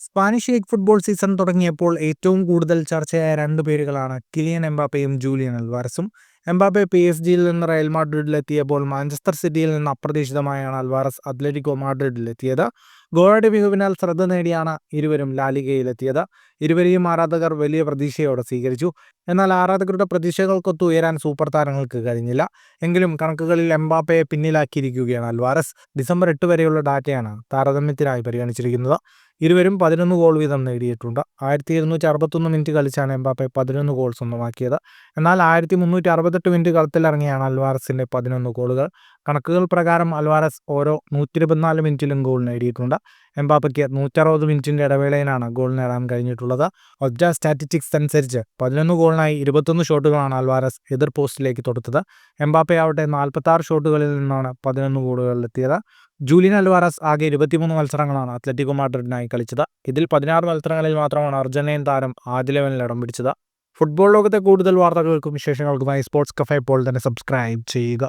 Spanish league football season തുടങ്ങിയപ്പോൾ ഏറ്റവും കൂടുതൽ ചർച്ചയായ രണ്ട് പേരുകളാണ് കിലിയൻ എംബാപ്പയും ജൂലിയൻ അൽവാരസും. എംബാപ്പെ PSG-യിൽ നിന്ന് റയൽ മാഡ്രിഡിലെത്തിയപ്പോൾ മാഞ്ചസ്റ്റർ സിറ്റിയിൽ നിന്ന് അപ്രതീക്ഷിതമായാണ് അൽവാരസ് അത്ലറ്റിക്കോ മാഡ്രിഡിലെത്തിയത്. ഗോളടി മികവിനാൽ ശ്രദ്ധ നേടിയാണ് ഇരുവരും ലാലിഗയിലെത്തിയത്. ഇരുവരെയും ആരാധകർ വലിയ പ്രതീക്ഷയോടെ സ്വീകരിച്ചു. എന്നാൽ ആരാധകരുടെ പ്രതീക്ഷകൾക്കൊത്ത് ഉയരാൻ സൂപ്പർ താരങ്ങൾക്ക് കഴിഞ്ഞില്ല. എങ്കിലും കണക്കുകളിൽ എംബാപ്പയെ പിന്നിലാക്കിയിരിക്കുകയാണ് അൽവാരസ്. ഡിസംബർ 8 വരെയുള്ള ഡാറ്റയാണ് താരതമ്യത്തിനായി പരിഗണിച്ചിരിക്കുന്നത്. ഇരുവരും 11 ഗോൾ വീതം നേടിയിട്ടുണ്ട്. 1261 മിനിറ്റ് കളിച്ചാണ് എംബാപ്പെ 11 ഗോൾ സ്വന്തമാക്കിയത്. എന്നാൽ 1368 മിനിറ്റ് കളത്തിലിറങ്ങിയാണ് അൽവാരസിന്റെ 11 ഗോളുകൾ. കണക്കുകൾ പ്രകാരം അൽവാരസ് ഓരോ 124 മിനിറ്റിലും ഗോൾ നേടിയിട്ടുണ്ട്. എംബാപ്പയ്ക്ക് 160 മിനിറ്റിന്റെ ഇടവേളയിലാണ് ഗോൾ നേടാൻ കഴിഞ്ഞിട്ടുള്ളത്. ഒബ്ജ സ്റ്റാറ്റിസ്റ്റിക്സ് അനുസരിച്ച് 11 ഗോളിനായി 21 ഷോട്ടുകളാണ് അൽവാരസ് എതിർ പോസ്റ്റിലേക്ക് തൊടുത്തത്. എംബാപ്പെ ആവട്ടെ 46 ഷോട്ടുകളിൽ നിന്നാണ് 11 ഗോളുകളിലെത്തിയത്. ജൂലിയൻ അൽവാരസ് ആകെ 23 മത്സരങ്ങളാണ് അത്ലറ്റിക്കോ മാഡ്രിഡിനായി കളിച്ചത്. ഇതിൽ 16 മത്സരങ്ങളിൽ മാത്രമാണ് അർജന്റീൻ താരം ആദ്യ 11-ൽ ഇടം പിടിച്ചത്. ഫുട്ബോൾ ലോകത്തെ കൂടുതൽ വാർത്തകൾക്കും വിശേഷങ്ങൾക്കുമായി സ്പോർട്സ് കഫേ ഇപ്പോൾ തന്നെ സബ്സ്ക്രൈബ് ചെയ്യുക.